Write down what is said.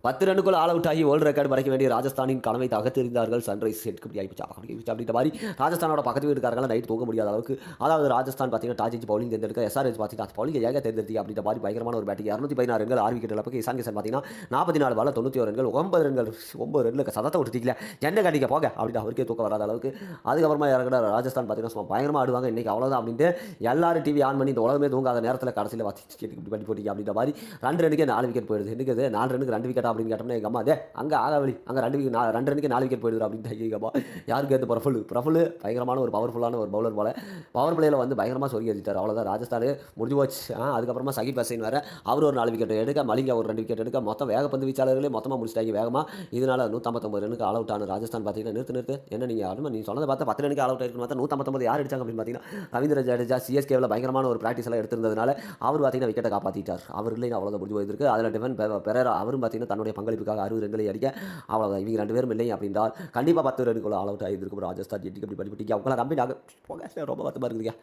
10 ரன்னுக்குள் all out ஆகி world record படைக்க வேண்டிய ராஜஸ்தானின் கனவை தகர்த்தெறிந்தார்கள் சன்ரைஸ். எப்படி ஆயிடுச்சு அப்படின்ற மாதிரி ராஜஸ்தானோட பக்கத்து வீட்டுக்காரங்களாம் நைட் தூங்க முடியாத அளவுக்கு. அதாவது ராஜஸ்தான் பார்த்தீங்கன்னா டாஸ் ஜெயிச்சு பவுலிங் தேர்ந்தெடுக்க, எஸ்ஆர்எச் பார்த்தீங்கன்னா பவுலிங் ஏக தேர்ந்தெடுத்தீங்க அப்படின்ற மாதிரி பயங்கரமான ஒரு பேட்டிங். 216 ரன்கள் 6 விக்கெட் இழப்புக்கு. இசான் கிஷன் பார்த்தீங்கன்னா 44 பால்ல 91 ரன்கள் 9 ரன்கள் 9 ரன்ல சதத்தை விட்டுட்டீங்களே, என்ன கட்டிக்க போக அப்படின்னு அவருக்கே தூக்கம் வராத அளவுக்கு. அதுக்கப்புறமா இறங்கின ராஜஸ்தான் பார்த்தீங்கன்னா பயங்கரமாக ஆடுவாங்க இன்னைக்கு, அவ்வளோதான் அப்படின்ட்டு எல்லாரும் டிவி ஆன் பண்ணி இந்த உலகமே தூங்காத நேரத்தில் கடைசியில் இப்படி பண்ணி போட்டீங்க அப்படின்ற மாதிரி 2 ரன்னுக்கே 4 விக்கெட் போயிடுது. இன்னைக்கு 4 ரன்னுக்கு 2 விக்கெட் அப்படின்னு கேட்டோம்னா எங்கள் அம்மா அங்கே ஆகாவளி அங்கே 2 ரன்னுக்கு 4 விக்கெட் போயிடுது அப்படின்னு எங்கள் அம்மா. யாருக்கு ஏற்ற பிரஃபுல் பயங்கரமான ஒரு பவர்ஃபுல்லான ஒரு பவுலர் போல பவர் பிளேயில் வந்து பயங்கரமாக சொல்லி எழுதிட்டார். அவ்வளோதான் ராஜஸ்தான் முடிஞ்சு போச்சு. அதுக்கப்புறமா சகிப் ஹசைன் வேறு அவர் ஒரு 4 விக்கெட் எடுக்க, மலிங்கா ஒரு 2 விக்கெட் எடுக்க, மொத்தம் வேகப்பந்து வீச்சாளர்களே மொத்தமாக முடிச்சிட்டாங்க வேகமாக. இதனால 159 ரன்னுக்கு ஆல் அவுட் ஆன ராஜஸ்தான் பார்த்தீங்கன்னா நிறுத்து என்ன நீங்கள் ஆடுமா நீ சொன்னதை பார்த்தா 10 ரன்னுக்கு ஆல் அவுட் ஆயிருக்குன்னு பார்த்தா 159 யார் அடிச்சாங்க அப்படின்னு பார்த்தீங்கன்னா ரவீந்திர ஜடேஜா சிஎஸ்கேவில் பயங்கரமான ஒரு ப்ராக்டிஸ் எல்லாம் எடுத்திருந்ததுனால அவர் பார்த்தீங்கன்னா விக்கெட்டை காப்பாற்றிட்டார். அவர் இல்லை அவ்வளோதான் முடிஞ்சு போயிருக்கு. அதில் டிஃபன் பெரேரா அவரும் பார்த்தீங்கன்னா தன்னுடைய பங்களிப்புக்காக 60 ரன்களை அடிக்க, அவ்வளோதான். இவங்க 2 பேரும் இல்லை அப்படின்றால் கண்டிப்பாக 10 ரன்னுக்குள்ள ஆல் அவுட் ஆகியிருக்கும் ராஜஸ்தான். எப்படி படிப்பட்டீங்க அவங்களாம் நம்பி நாங்கள் போக ரொம்ப வருத்தமாக இருக்குதுங்க.